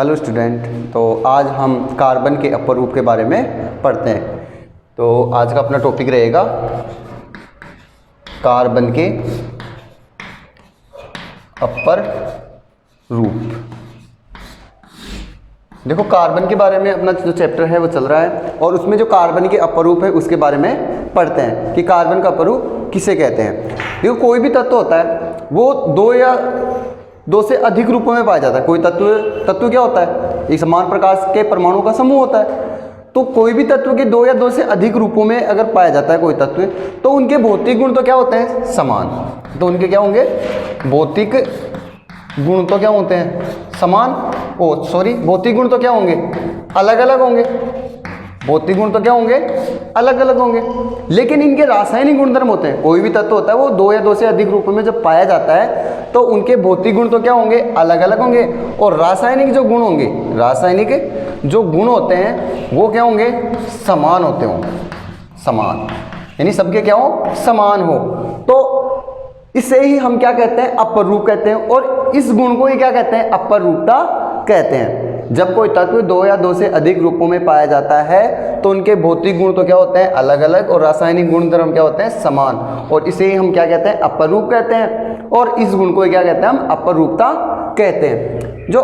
Hello student, तो आज हम कार्बन के अपर रूप के बारे में पढ़ते हैं। तो आज का अपना टॉपिक रहेगा कार्बन के अपर रूप। देखो, कार्बन के बारे में अपना जो चैप्टर है वो चल रहा है और उसमें जो कार्बन के अपर रूप है उसके बारे में पढ़ते हैं कि कार्बन का अपर रूप किसे कहते हैं। देखो, कोई भी तत्व होता है वो दो या दो से अधिक रूपों में पाया जाता है। कोई तत्व क्या होता है? एक समान प्रकार के परमाणु का समूह होता है। तो कोई भी तत्व के दो या दो से अधिक रूपों में अगर पाया जाता है कोई तत्व, तो उनके भौतिक गुण तो क्या होते हैं? समान। तो उनके क्या होंगे? भौतिक गुण तो क्या होते हैं? समान। भौतिक गुण तो क्या होंगे? अलग अलग होंगे। भौतिक गुण तो क्या होंगे? अलग अलग होंगे। लेकिन इनके रासायनिक गुणधर्म होते हैं। कोई भी तत्व होता है वो दो या दो से अधिक रूपों में जब पाया जाता है तो उनके भौतिक गुण तो क्या होंगे? अलग अलग होंगे। और रासायनिक जो गुण होंगे, रासायनिक जो गुण होते हैं वो क्या होंगे? समान होते होंगे। समान यानी सबके क्या हो? समान हो। तो इसे ही हम क्या कहते हैं? अपर रूप कहते हैं। और इस गुण को ही क्या कहते हैं? अपर रूपता कहते हैं। जब कोई तत्व दो या दो से अधिक रूपों में पाया जाता है तो उनके भौतिक गुण तो क्या होते हैं? अलग अलग। और रासायनिक गुणधर्म क्या होते हैं? समान। और इसे ही हम क्या कहते हैं? अपर रूप कहते हैं। और इस गुण को क्या कहते हैं? हम अपर रूपता कहते हैं। जो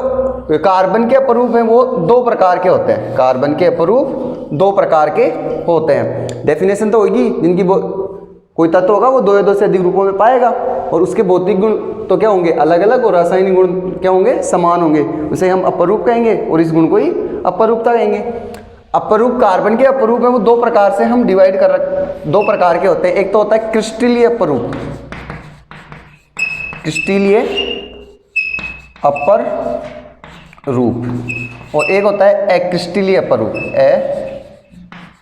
कार्बन के अपर रूप हैं वो दो प्रकार के होते हैं। कार्बन के अपर रूप दो प्रकार के होते हैं। डेफिनेशन तो होगी, जिनकी कोई तत्व होगा वो दो या दो से अधिक रूपों में पाएगा और उसके भौतिक गुण तो क्या होंगे? अलग अलग। और रासायनिक गुण क्या होंगे? समान होंगे। उसे हम अपर रूप कहेंगे और इस गुण को ही अपर रूपता कहेंगे। अपर रूप, कार्बन के अपर रूप है वो दो प्रकार से हम डिवाइड दो प्रकार के होते हैं। एक तो होता है क्रिस्टलीय अपर रूप, क्रिस्टलीय अपर रूप। और एक होता है अक्रिस्टलीय अपर रूप,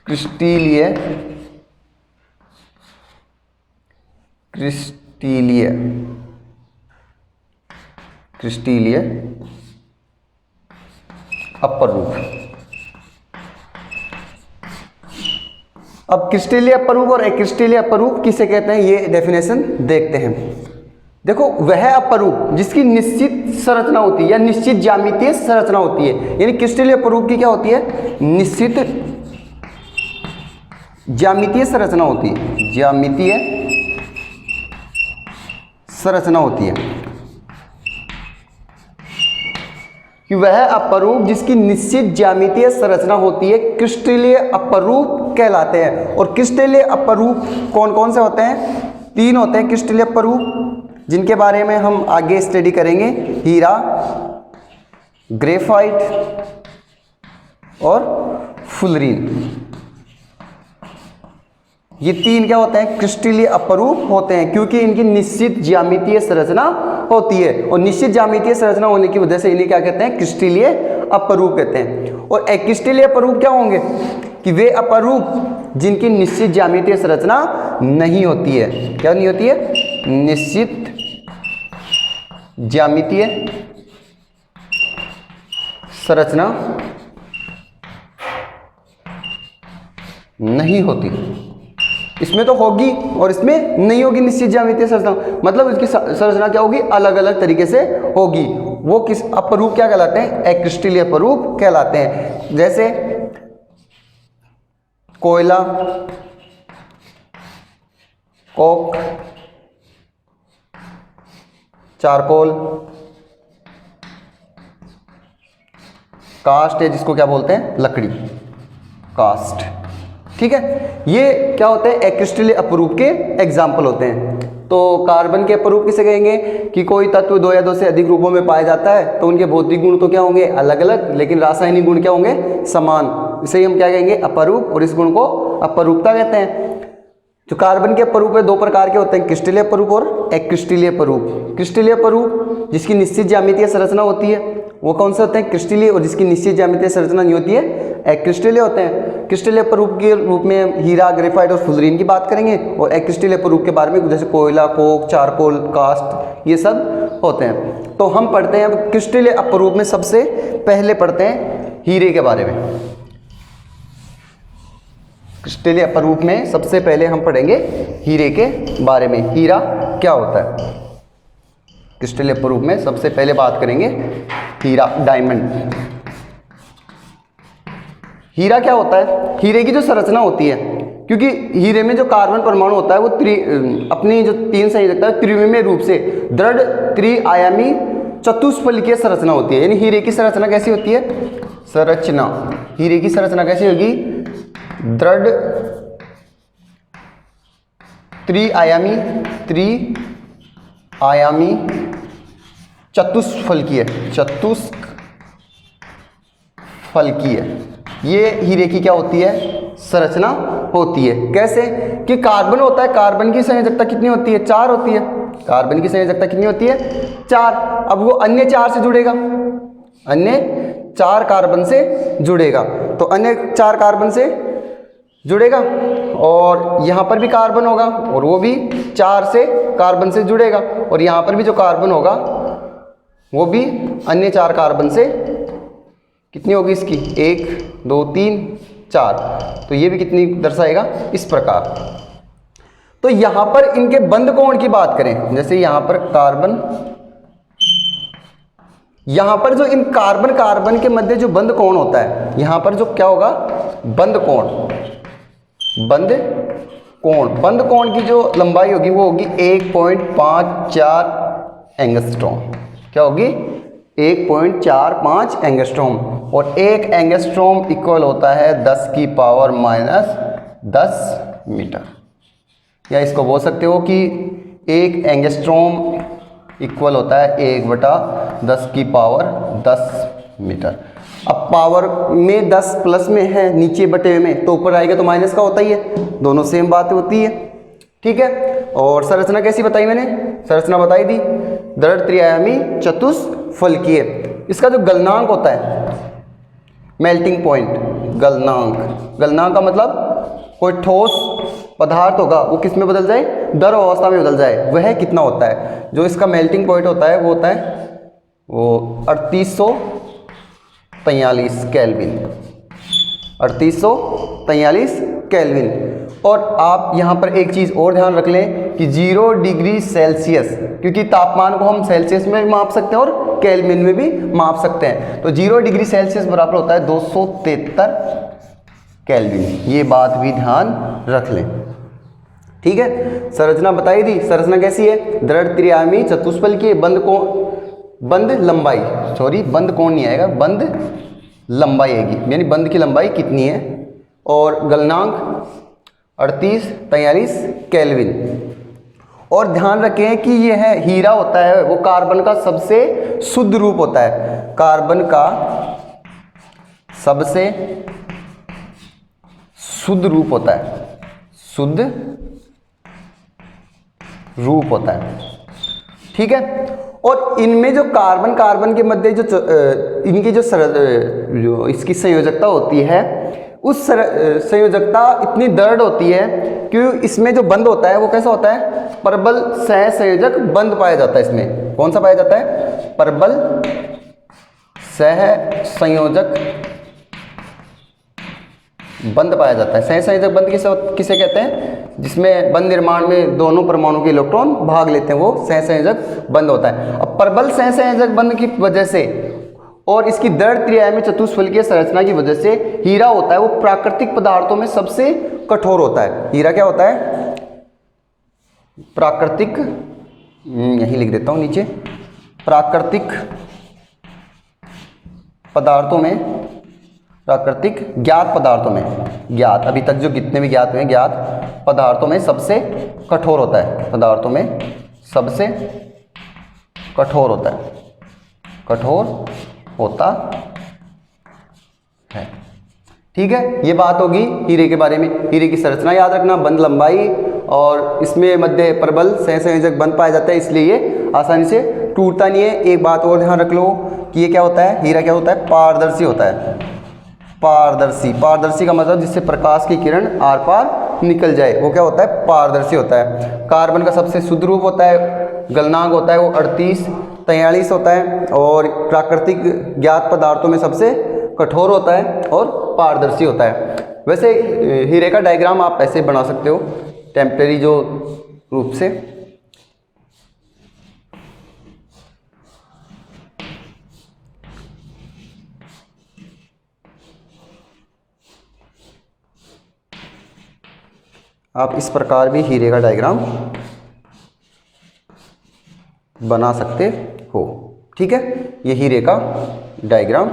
क्रिस्टलीय अपर रूप। अब क्रिस्टलीय अपर रूप और अक्रिस्टलीय अपर रूप किसे कहते हैं ये डेफिनेशन देखते हैं। देखो, वह अपर रूप जिसकी निश्चित संरचना होती है या निश्चित ज्यामितीय संरचना होती है। यानी क्रिस्टलीय अपर रूप की क्या होती है? निश्चित ज्यामितीय संरचना होती है। ज्यामितीय संरचना होती है कि वह अपर रूप जिसकी निश्चित ज्यामितीय संरचना होती है क्रिस्टलीय अपर रूप कहलाते हैं। और क्रिस्टलीय अपर रूप कौन कौन से होते हैं? तीन होते हैं क्रिस्टलीय अपर रूप, जिनके बारे में हम आगे स्टडी करेंगे। हीरा, ग्रेफाइट और फुलरीन। ये तीन क्या होते हैं? क्रिस्टलीय अपर रूप होते हैं, क्योंकि इनकी निश्चित ज्यामितीय संरचना होती है। और निश्चित ज्यामितीय संरचना होने की वजह से इन्हें क्या कहते हैं? क्रिस्टलीय अपर रूप कहते हैं। और अक्रिस्टलीय अपर रूप क्या होंगे? कि वे aपर रूप जिनकी निश्चित ज्यामितीय संरचना नहीं होती है। क्या नहीं होती है? निश्चित ज्यामितीय संरचना नहीं होती। इसमें तो होगी और इसमें नहीं होगी निश्चित ज्यामितीय संरचना। मतलब इसकी संरचना क्या होगी? अलग अलग तरीके से होगी। वो किस अपर रूप क्या कहलाते हैं? अक्रिस्टलीय अपर रूप कहलाते हैं। जैसे कोयला, कोक, चारकोल, कास्ट है जिसको क्या बोलते हैं? लकड़ी, कास्ट। ठीक है, ये क्या होते हैं? अक्रिस्टलीय अपर रूप के एग्जाम्पल होते हैं। तो कार्बन के अपर रूप किसे कहेंगे? कि कोई तत्व दो या दो से अधिक रूपों में पाया जाता है तो उनके भौतिक गुण तो क्या होंगे? अलग अलग। लेकिन रासायनिक गुण क्या होंगे? समान। इसे ही हम क्या कहेंगे? अपर रूप। और इस गुण को अपर रूपता कहते हैं। जो कार्बन के अपर रूप है दो प्रकार के होते हैं, क्रिस्टलीय अपर रूप और अक्रिस्टलीय अपर रूप। क्रिस्टलीय अपर रूप जिसकी निश्चित ज्यामितीय संरचना होती है वो कौन से होते हैं? क्रिस्टलीय। और जिसकी निश्चित ज्यामितीय संरचना नहीं होती है अक्रिस्टलीय होते हैं। क्रिस्टलीय अपर रूप के रूप में हीरा, ग्रेफाइट और फुलरीन की बात करेंगे। और अक्रिस्टलीय अपर रूप के बारे में जैसे कोयला, कोक, चारकोल, कास्ट, ये सब होते हैं। तो हम पढ़ते हैं अब क्रिस्टलीय अपर रूप में सबसे पहले पढ़ते हैं हीरे के बारे में। क्रिस्टलीय अपर रूप में सबसे पहले हम पढ़ेंगे हीरे के बारे में। हीरा क्या होता है? क्रिस्टलीय अपर रूप में सबसे पहले बात करेंगे हीरा, डायमंड। हीरा क्या होता है? हीरे की जो संरचना होती है, क्योंकि हीरे में जो कार्बन परमाणु होता है वो अपनी जो 3 संयोजकता है त्रिविमीय रूप से दृढ़ त्रिआयामी चतुष्फलकीय संरचना होती है। यानी हीरे की संरचना कैसी होती है? संरचना, हीरे की संरचना कैसी होगी? दृढ़ त्रिआयामी चतुष्फलकीय ये हीरे की क्या होती है? संरचना होती है। कैसे? कि कार्बन होता है, कार्बन की संयोजकता कितनी होती है? 4 होती है। कार्बन की संयोजकता कितनी होती है? 4। अब वो अन्य 4 से जुड़ेगा, अन्य 4 कार्बन से जुड़ेगा, तो अन्य 4 कार्बन से जुड़ेगा और यहाँ पर भी कार्बन होगा और वो भी 4 से कार्बन से जुड़ेगा और यहाँ पर भी जो कार्बन होगा वो भी अन्य 4 कार्बन से, कितनी होगी इसकी? 1 2 3 4, तो ये भी कितनी दर्शाएगा? इस प्रकार। तो यहाँ पर इनके बंध कोण की बात करें, जैसे यहाँ पर कार्बन, यहाँ पर जो इन कार्बन के मध्य जो बंध कोण होता है, यहाँ पर जो क्या होगा? बंध कोण, बंध कोण की जो लंबाई होगी वो होगी 1.54 एंगस्ट्रॉम। क्या होगी? 1.45 एंगस्ट्रॉम, और 1 एंगस्ट्रॉम इक्वल होता है 10 की पावर -10 मीटर। या इसको बोल सकते हो कि 1 एंगस्ट्रॉम इक्वल होता है 1/10 की पावर 10 मीटर। अब पावर में 10 प्लस में है, नीचे बटे में, तो ऊपर आएगा तो माइनस का होता ही है, दोनों सेम बात होती है। ठीक है। और संरचना कैसी बताई मैंने? संरचना बताई थी, दृढ़ त्रिआयामी चतुष्फलकीय। इसका जो गलनांक होता है, मेल्टिंग पॉइंट, गलनांक का मतलब कोई ठोस पदार्थ होगा वो किस में बदल जाए? द्रव अवस्था में बदल जाए, वह कितना होता है? जो इसका मेल्टिंग पॉइंट होता है वो होता है वो 3843 केल्विन, 3843 केल्विन। और आप यहाँ पर एक चीज़ और ध्यान रख लें कि 0 डिग्री सेल्सियस, क्योंकि तापमान को हम सेल्सियस में भी माप सकते हैं और केल्विन में भी माप सकते हैं, तो 0 डिग्री सेल्सियस बराबर होता है 273 केल्विन। ये बात भी ध्यान रख लें। ठीक है। संरचना बताई थी, संरचना कैसी है? दृढ़ त्रिआयामी चतुष्फलकीय, बंध लंबाई, बंध कोण नहीं आएगा, बंध लंबाई आएगी, यानी बंध की लंबाई कितनी है, और गलनांक 3843 केल्विन। और ध्यान रखें कि ये है हीरा होता है वो कार्बन का सबसे शुद्ध रूप होता है, कार्बन का सबसे शुद्ध रूप होता है, शुद्ध रूप होता है। ठीक है। और इनमें जो कार्बन के मध्य जो इनकी जो इसकी संयोजकता होती है, उस संयोजकता इतनी दृढ़ होती है कि इसमें जो बंध होता है वो कैसा होता है? परबल सहसंयोजक बंध पाया जाता है। इसमें कौन सा पाया जाता है? परबल सहसंयोजक बंध पाया जाता है। सहसंयोजक बंध किसे कहते हैं? जिसमें बंध निर्माण में दोनों परमाणु के इलेक्ट्रॉन भाग लेते हैं, वो सहसंयोजक बंध होता है। अब परबल सहसंयोजक बंध की वजह से और इसकी दृढ़ त्रिआयामी चतुष्फलकीय संरचना की वजह से हीरा होता है वो प्राकृतिक पदार्थों में सबसे कठोर होता है। हीरा क्या होता है? प्राकृतिक, यहीं लिख देता हूं नीचे, प्राकृतिक पदार्थों में, प्राकृतिक ज्ञात पदार्थों में, ज्ञात अभी तक जो कितने भी ज्ञात हुए ज्ञात पदार्थों में सबसे कठोर होता है, पदार्थों में सबसे कठोर होता है, कठोर होता है। ठीक है। ये बात होगी हीरे के बारे में। हीरे की संरचना याद रखना, बंध लंबाई, और इसमें मध्य प्रबल सहसंयोजक बंध पाया जाता है, इसलिए ये आसानी से टूटता नहीं है। एक बात और ध्यान रख लो कि ये क्या होता है? हीरा क्या होता है? पारदर्शी होता है। पारदर्शी का मतलब जिससे प्रकाश की किरण आर पार निकल जाए, वो क्या होता है? पारदर्शी होता है। कार्बन का सबसे शुद्ध रूप होता है, गलनांक होता है वो 3843 होता है, और प्राकृतिक ज्ञात पदार्थों में सबसे कठोर होता है और पारदर्शी होता है। वैसे हीरे का डायग्राम आप ऐसे बना सकते हो टेम्परेरी जो रूप से, आप इस प्रकार भी हीरे का डायग्राम बना सकते हो। ठीक है, ये हीरे का डायग्राम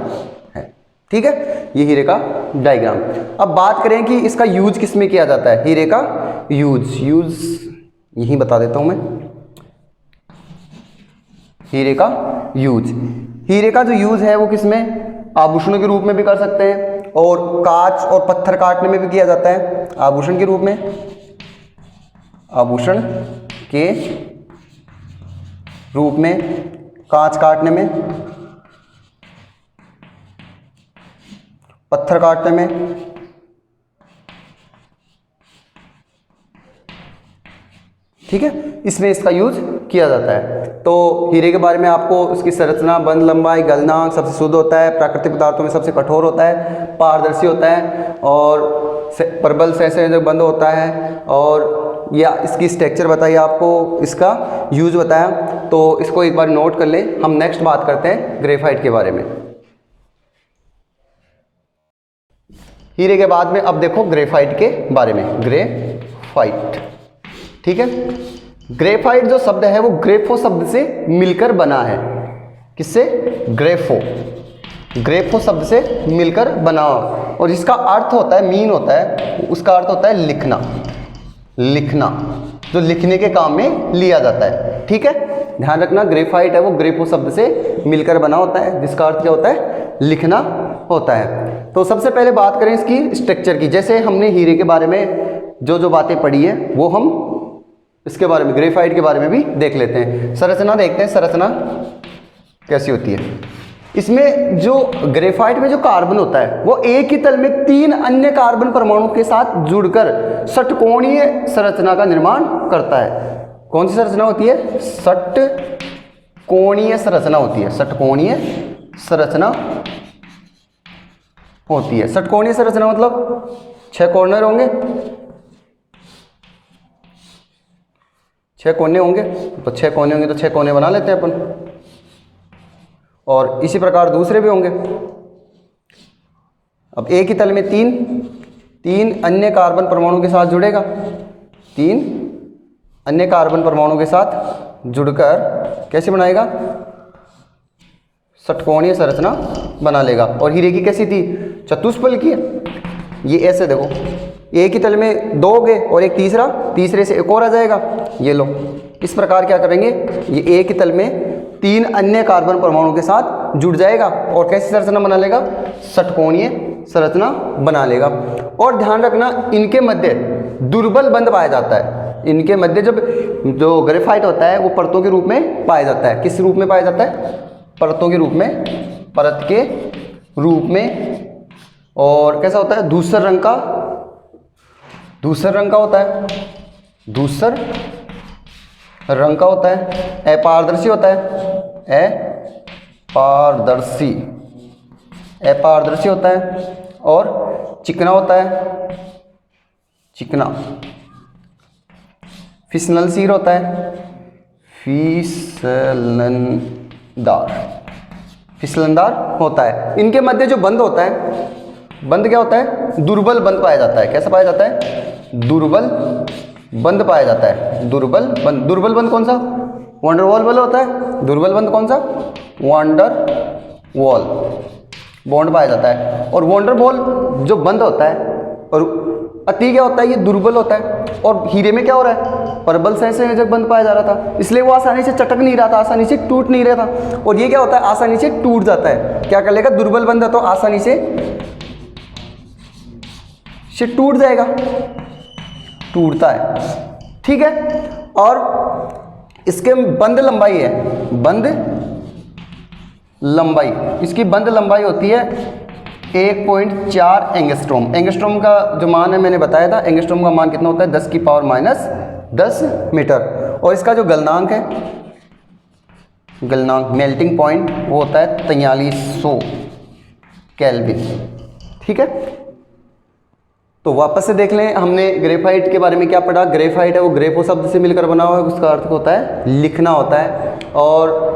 है। ठीक है, ये हीरे का डायग्राम। अब बात करें कि इसका यूज किस में किया जाता है। हीरे का यूज यही बता देता हूं मैं। हीरे का यूज, हीरे का जो यूज है वो किस में, आभूषणों के रूप में भी कर सकते हैं और कांच और पत्थर काटने में भी किया जाता है। आभूषण के रूप में, आभूषण के रूप में, कांच काटने में, पत्थर काटने में, ठीक है, इसमें इसका यूज किया जाता है। तो हीरे के बारे में आपको उसकी संरचना, बंध लंबाई, गलनांक सबसे शुद्ध होता है, प्राकृतिक पदार्थों में सबसे कठोर होता है, पारदर्शी होता है और प्रबल सहसंयोजक बंध होता है। और या इसकी स्ट्रक्चर बताइए, आपको इसका यूज बताया, तो इसको एक बार नोट कर लें। हम नेक्स्ट बात करते हैं ग्रेफाइट के बारे में। हीरे के बाद में अब देखो ग्रेफाइट के बारे में। ग्रेफाइट, ठीक है, ग्रेफाइट जो शब्द है वो ग्रेफो शब्द से मिलकर बना है। किससे? ग्रेफो, ग्रेफो शब्द से मिलकर बना। और इसका अर्थ होता है, मीन होता है, उसका अर्थ होता है लिखना। लिखना, जो लिखने के काम में लिया जाता है। ठीक है, ध्यान रखना, ग्रेफाइट है वो ग्रेफो शब्द से मिलकर बना होता है, जिसका अर्थ क्या होता है? लिखना होता है। तो सबसे पहले बात करें इसकी स्ट्रक्चर की। जैसे हमने हीरे के बारे में जो बातें पढ़ी है वो हम इसके बारे में, ग्रेफाइट के बारे में भी देख लेते हैं। संरचना देखते हैं, संरचना कैसी होती है। इसमें जो ग्रेफाइट में जो कार्बन होता है वो एक ही तल में 3 अन्य कार्बन परमाणु के साथ जुड़कर षटकोणीय संरचना का निर्माण करता है। कौन सी संरचना होती है? षटकोणीय संरचना होती है। षटकोणीय संरचना होती है। षटकोणीय संरचना मतलब 6 कॉर्नर होंगे, 6 कोने होंगे, तो 6 कोने होंगे तो 6 कोने बना लेते हैं अपन। और इसी प्रकार दूसरे भी होंगे। अब एक ही तल में 3 अन्य कार्बन परमाणु के साथ जुड़ेगा, 3 अन्य कार्बन परमाणु के साथ जुड़कर कैसे बनाएगा? षटकोणीय संरचना बना लेगा। और हीरे की कैसी थी? चतुष्फल की है। ये ऐसे देखो, एक ही तल में 2 होंगे और एक तीसरा, तीसरे से एक और आ जाएगा। ये लो, इस प्रकार क्या करेंगे, ये एक ही तल में 3 अन्य कार्बन परमाणु के साथ जुड़ जाएगा और कैसी संरचना बना लेगा? षटकोणीय संरचना बना लेगा। और ध्यान रखना, इनके मध्य दुर्बल बंध पाया जाता है। इनके मध्य जो ग्रेफाइट होता है वो परतों के रूप में पाया जाता है। किस रूप में पाया जाता है? परतों के रूप में, परत के रूप में। और कैसा होता है? धूसर रंग का, धूसर रंग का होता है, धूसर रंग का होता है। अपारदर्शी होता है, अपारदर्शी, अपारदर्शी होता है। और चिकना होता है, चिकना। फिसलनशील होता है, फिसलनदार, फिसलनदार होता है। इनके मध्य जो बंध होता है, बंध क्या होता है? दुर्बल बंध पाया जाता है। कैसा पाया जाता है? दुर्बल बंध पाया जाता है। दुर्बल बंध, दुर्बल बंध कौन सा? वंडरवॉल बल होता है। दुर्बल बंध कौन सा? वंडरवॉल बॉन्ड पाया जाता है। और वंडरवॉल जो बंध होता है और अति क्या होता है? ये दुर्बल होता है। और हीरे में क्या हो रहा है? प्रबल सहसंयोजक बंध पाया जा रहा था, इसलिए वो आसानी से चटक नहीं रहा था, आसानी से टूट नहीं रहा था। और ये क्या होता है? आसानी से टूट जाता है। क्या कर लेगा? दुर्बल बंध है तो आसानी से टूट जाएगा, टूटता है। ठीक है, और इसके बंध लंबाई है, बंध लंबाई, इसकी बंध लंबाई होती है 1.4 एंगस्ट्रॉम। एंगस्ट्रॉम का जो मान है मैंने बताया था, एंगस्ट्रॉम का मान कितना होता है? 10⁻⁻10 मीटर। और इसका जो गलनांक है, गलनांक मेल्टिंग पॉइंट, वो होता है 4300 केल्विन। ठीक है, तो वापस से देख लें, हमने ग्रेफाइट के बारे में क्या पढ़ा। ग्रेफाइट है वो ग्रेफो शब्द से मिलकर बना हुआ है, उसका अर्थ होता है लिखना होता है। और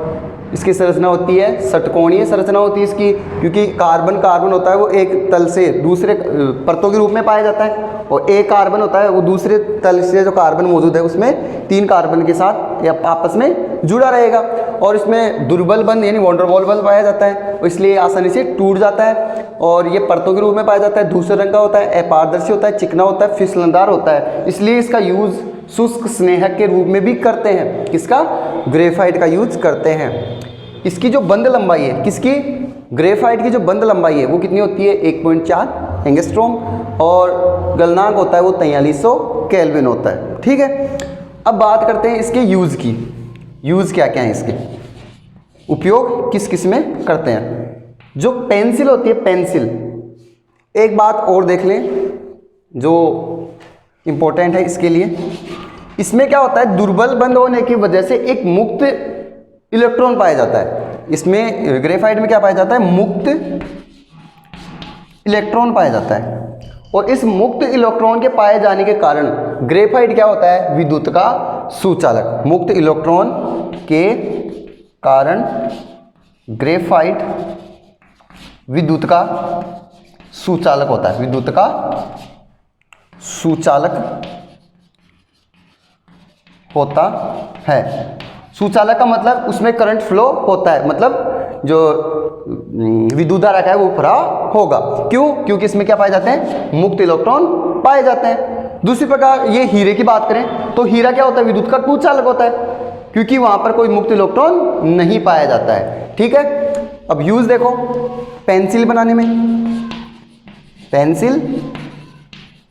इसकी संरचना होती है षटकोणीय संरचना होती है इसकी, क्योंकि कार्बन कार्बन होता है वो एक तल से दूसरे परतों के रूप में पाया जाता है। और एक कार्बन होता है वो दूसरे तल से जो कार्बन मौजूद है उसमें 3 कार्बन के साथ या आपस में जुड़ा रहेगा, और इसमें दुर्बल बंध यानी वॉन डेर वाल बल पाया जाता है, और इसलिए आसानी से टूट जाता है, और ये परतों के रूप में पाया जाता है, धूसर रंग का होता है, अपारदर्शी होता है, चिकना होता है, फिसलनदार होता है, इसलिए इसका यूज़ शुष्क स्नेहक के रूप में भी करते हैं। किसका? ग्रेफाइट का यूज करते हैं। इसकी जो बंध लंबाई है, किसकी? ग्रेफाइट की जो बंध लंबाई है वो कितनी होती है? 1.4 एंगस्ट्रॉम, और गलनांक होता है वो 4300 केल्विन होता है। ठीक है, अब बात करते हैं इसके यूज़ की। यूज़ क्या क्या है इसके, उपयोग किस किस में करते हैं। जो पेंसिल होती है, पेंसिल, एक बात और देख लें जो इम्पोर्टेंट है इसके लिए, इसमें क्या होता है, दुर्बल बंध होने की वजह से एक मुक्त इलेक्ट्रॉन पाया जाता है। इसमें ग्रेफाइट में क्या पाया जाता है? मुक्त इलेक्ट्रॉन पाया जाता है, और इस मुक्त इलेक्ट्रॉन के पाए जाने के कारण ग्रेफाइट क्या होता है? विद्युत का सुचालक। मुक्त इलेक्ट्रॉन के कारण ग्रेफाइट विद्युत का सुचालक होता है, विद्युत का सुचालक होता है। सुचालक का मतलब उसमें करंट फ्लो होता है, मतलब जो विद्युत धारा का है वो प्रवाह होगा। क्यों? क्योंकि इसमें क्या पाए जाते हैं? मुक्त इलेक्ट्रॉन पाए जाते हैं। दूसरी प्रकार ये हीरे की बात करें तो हीरा क्या होता है? विद्युत का कुचालक होता है, क्योंकि वहां पर कोई मुक्त इलेक्ट्रॉन नहीं पाया जाता है। ठीक है, अब यूज देखो, पेंसिल बनाने में, पेंसिल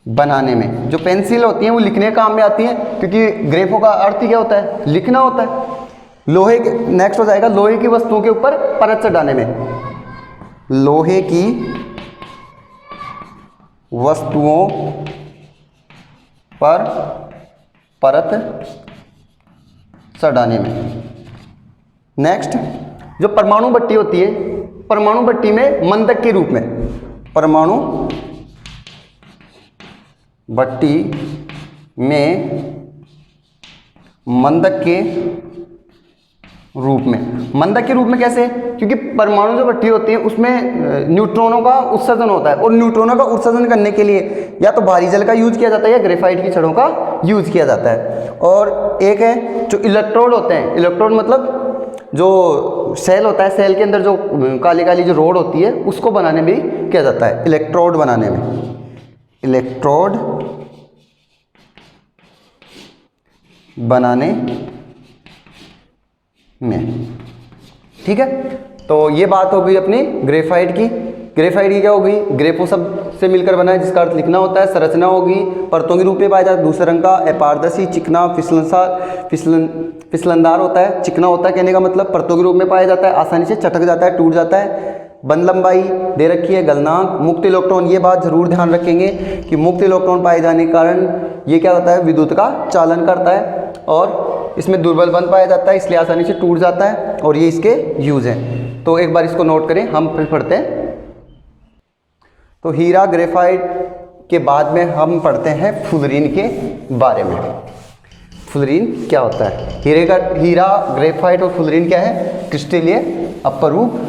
बनाने में जो पेंसिल होती हैं वो लिखने के काम में आती हैं, क्योंकि ग्रेफो का अर्थ ही क्या होता है? लिखना होता है। लोहे के, नेक्स्ट हो जाएगा लोहे की वस्तुओं के ऊपर परत चढ़ाने में, लोहे की वस्तुओं पर परत चढ़ाने में। नेक्स्ट, जो परमाणु भट्टी होती है, परमाणु भट्टी में मंदक के रूप में, परमाणु भट्टी में मंदक के रूप में। मंदक के रूप में कैसे? क्योंकि परमाणु जो भट्टी होती है उसमें न्यूट्रॉनों का उत्सर्जन होता है, और न्यूट्रॉनों का उत्सर्जन करने के लिए या तो भारी जल का यूज किया जाता है या ग्रेफाइट की छड़ों का यूज किया जाता है। और एक है जो इलेक्ट्रोड होते हैं, इलेक्ट्रोड मतलब जो सेल होता है, सेल के अंदर जो काली काली जो रोड होती है उसको बनाने में भी किया जाता है, इलेक्ट्रोड बनाने में, इलेक्ट्रोड बनाने में। ठीक है, तो ये बात हो गई अपनी ग्रेफाइट की। ग्रेफाइट की क्या हो गई? ग्रेफो शब्द से मिलकर बना है जिसका अर्थ लिखना होता है। संरचना होगी परतों के रूप में पाया जाता है, दूसरे रंग का, अपारदर्शी, चिकना, फिसलनदार होता है, चिकना होता है कहने का मतलब परतों के रूप में पाया जाता है, आसानी से चटक जाता है, टूट जाता है। बंध लंबाई दे रखी है, गलनांक, मुक्त इलेक्ट्रॉन, ये बात जरूर ध्यान रखेंगे कि मुक्त इलेक्ट्रॉन पाए जाने के कारण ये क्या होता है? विद्युत का चालन करता है, और इसमें दुर्बल बंध पाया जाता है, इसलिए आसानी से टूट जाता है, और ये इसके यूज हैं। तो एक बार इसको नोट करें, हम फिर पढ़ते हैं। तो हीरा ग्रेफाइट के बाद में हम पढ़ते हैं फुलरीन के बारे में। फुलरीन क्या होता है? हीरा, ग्रेफाइट और फुलरीन क्या है? क्रिस्टलीय अपरूप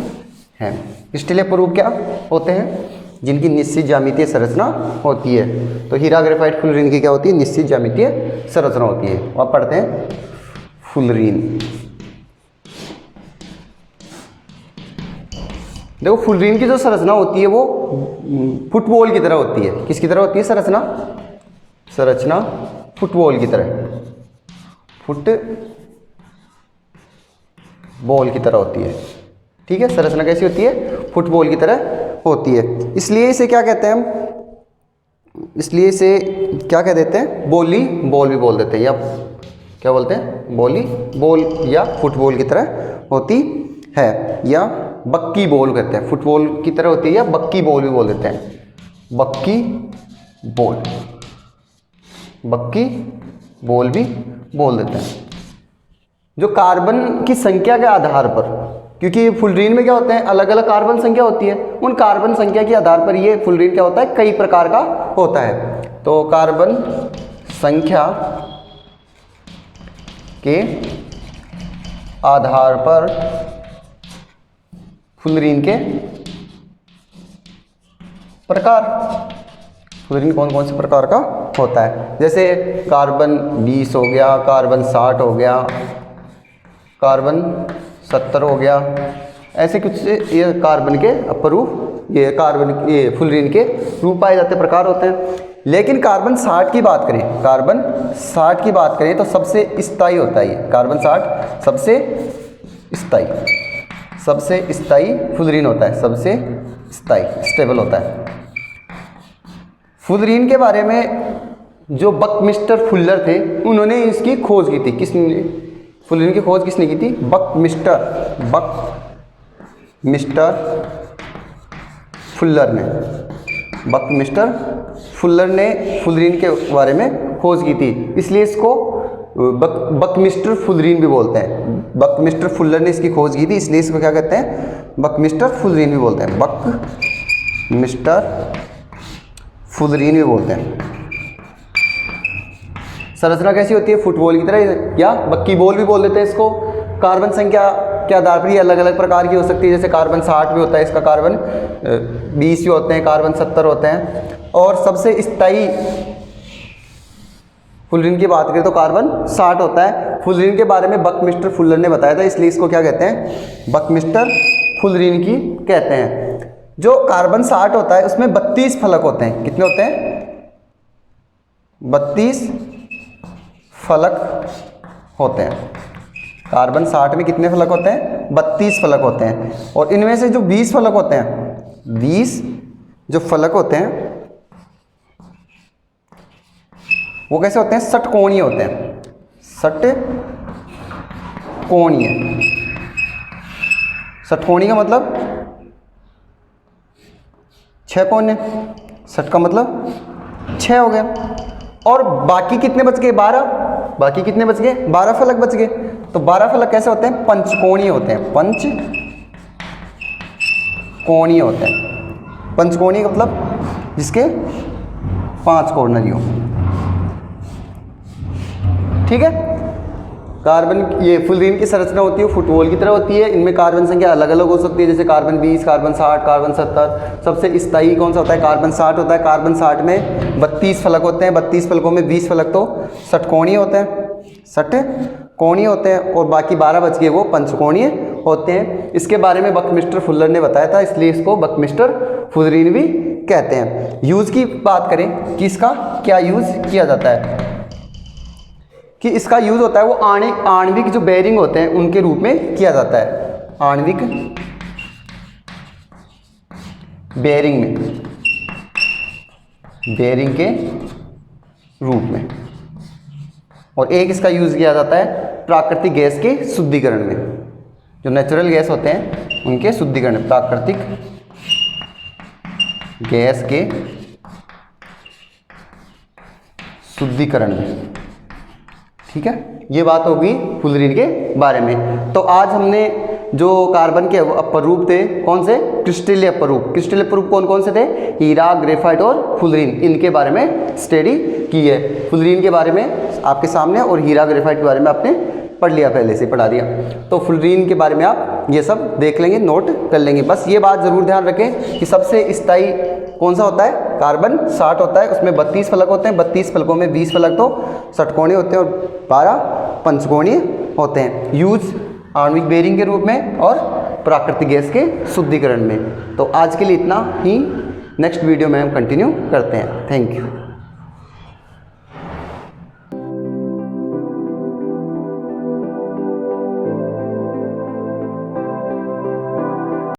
हैं। क्रिस्टलीय अपरूप क्या होते हैं? जिनकी निश्चित ज्यामितीय संरचना होती है। तो हीरा, ग्रेफाइट, फुलरीन की क्या होती है? निश्चित ज्यामितीय संरचना होती है। अब पढ़ते हैं फुलरीन। देखो, फुलरीन की जो संरचना होती है वो फुटबॉल की तरह होती है। किसकी तरह होती है संरचना? संरचना फुटबॉल की तरह, फुटबॉल की तरह होती है। ठीक है, संरचना कैसी होती है? फुटबॉल की तरह होती है। इसलिए इसे क्या कहते हैं हम? इसलिए इसे क्या कह देते हैं? बॉली बॉल भी बोल देते हैं, या क्या बोलते हैं? बॉली बॉल, या फुटबॉल की तरह होती है, या बक्की बॉल कहते हैं। फुटबॉल की तरह होती है या बक्की बॉल भी बोल देते हैं, बक्की बॉल, बक्की बॉल भी बोल देते हैं। जो कार्बन की संख्या के आधार पर, क्योंकि फुलरीन में क्या होते हैं? अलग अलग कार्बन संख्या होती है, उन कार्बन संख्या के आधार पर ये फुलरीन क्या होता है? कई प्रकार का होता है। तो कार्बन संख्या के आधार पर फुलरीन के प्रकार, फ्लोरीन कौन कौन से प्रकार का होता है, जैसे कार्बन 20 हो गया, कार्बन 60 हो गया, कार्बन 70 हो गया, ऐसे कुछ ये कार्बन के अपरूप, ये कार्बन ये फ्लोरीन के रूप पाए जाते प्रकार होते हैं। लेकिन कार्बन 60 की बात करें, कार्बन 60 की बात करें तो सबसे स्थायी होता है ये कार्बन 60 सबसे स्थायी फ्लोरीन होता है, सबसे स्थायी स्टेबल होता है। फ्लोरीन के बारे में जो बकमिस्टर फुल्लर थे उन्होंने इसकी खोज की थी। किसने फ्लोरीन की खोज किसने की थी? बकमिस्टर फुल्लर ने। बकमिस्टर फुल्लर ने फ्लोरीन के बारे में खोज की थी, इसलिए इसको बकमिस्टर फ्लोरीन भी बोलते हैं। बकमिस्टर फुल्लर ने इसकी खोज की थी, इसलिए इसको क्या कहते हैं? बकमिस्टर फ्लोरीन भी बोलते हैं, बकमिस्टर फ्लोरीन भी बोलते हैं। संरचना कैसी होती है? फुटबॉल की तरह, या बक्की बॉल भी बोल देते हैं इसको। कार्बन संख्या के आधार पर ये अलग अलग प्रकार की हो सकती है, जैसे कार्बन 60 भी होता है, इसका कार्बन 20 भी होते हैं, कार्बन 70 होते हैं। और सबसे स्थायी फ्लोरीन की बात करें तो कार्बन 60 होता है। फ्लोरीन के बारे में बकमिस्टर फुल्लर ने बताया था, इसलिए इसको क्या कहते हैं? बकमिस्टर फ्लोरीन की कहते हैं। जो कार्बन 60 होता है उसमें 32 फलक होते हैं। कितने होते हैं? 32 फलक होते हैं। कार्बन 60 में कितने फलक होते हैं? 32 फलक होते हैं। और इनमें से जो 20 फलक होते हैं, 20 जो फलक होते हैं वो कैसे होते हैं? षटकोणीय होते हैं, षटकोणीय। षटकोणीय का मतलब 6 कोण, षट का मतलब 6 हो गया। और बाकी कितने बच गए? 12। बाकी कितने बच गए? 12 फलक बच गए। तो 12 फलक कैसे होते हैं? पंचकोणीय होते हैं, पंचकोणीय होते हैं। पंचकोणीय का मतलब जिसके 5 कॉर्नर हो। ठीक है। कार्बन ये फ्लोरीन की संरचना होती है फुटबॉल की तरह होती है। इनमें कार्बन संख्या अलग अलग हो सकती है, जैसे कार्बन 20, कार्बन 60, कार्बन 70। सबसे स्थायी कौन सा होता है? कार्बन 60 होता है। कार्बन 60 में 32 फलक होते हैं, 32 फलकों में 20 फलक तो षटकोणीय होते हैं, षटकोणीय होते हैं। और बाकी 12 बच गए वो पंचकोणीय होते हैं। इसके बारे में बकमिस्टर फुल्लर ने बताया था, इसलिए इसको बकमिस्टर फ्लोरीन भी कहते हैं। यूज़ की बात करें कि इसका क्या यूज़ किया जाता है, कि इसका यूज़ होता है वो आणविक जो बेरिंग होते हैं उनके रूप में किया जाता है। आणविक बेरिंग में, बेरिंग के रूप में। और एक इसका यूज़ किया जाता है प्राकृतिक गैस के शुद्धिकरण में। जो नेचुरल गैस होते हैं उनके शुद्धिकरण, प्राकृतिक गैस के शुद्धिकरण में। ठीक है, ये बात होगी फ्लोरीन के बारे में। तो आज हमने जो कार्बन के अपरूप थे, कौन से? क्रिस्टलीय अपरूप। क्रिस्टलीय अपरूप कौन कौन से थे? हीरा, ग्रेफाइट और फ्लोरीन। इनके बारे में स्टडी की है। फ्लोरीन के बारे में आपके सामने और हीरा, ग्रेफाइट के बारे में आपने पढ़ लिया, पहले से पढ़ा दिया। तो फ्लोरीन के बारे में आप ये सब देख लेंगे, नोट कर लेंगे। बस ये बात ज़रूर ध्यान रखें कि सबसे स्थायी कौन सा होता है? कार्बन 60 होता है, उसमें 32 फलक होते हैं, 32 फलकों में 20 फलक तो षटकोणीय होते हैं और 12 पंचकोणीय होते हैं। यूज आणविक बेरिंग के रूप में और प्राकृतिक गैस के शुद्धिकरण में। तो आज के लिए इतना ही, नेक्स्ट वीडियो में हम कंटिन्यू करते हैं। Thank you.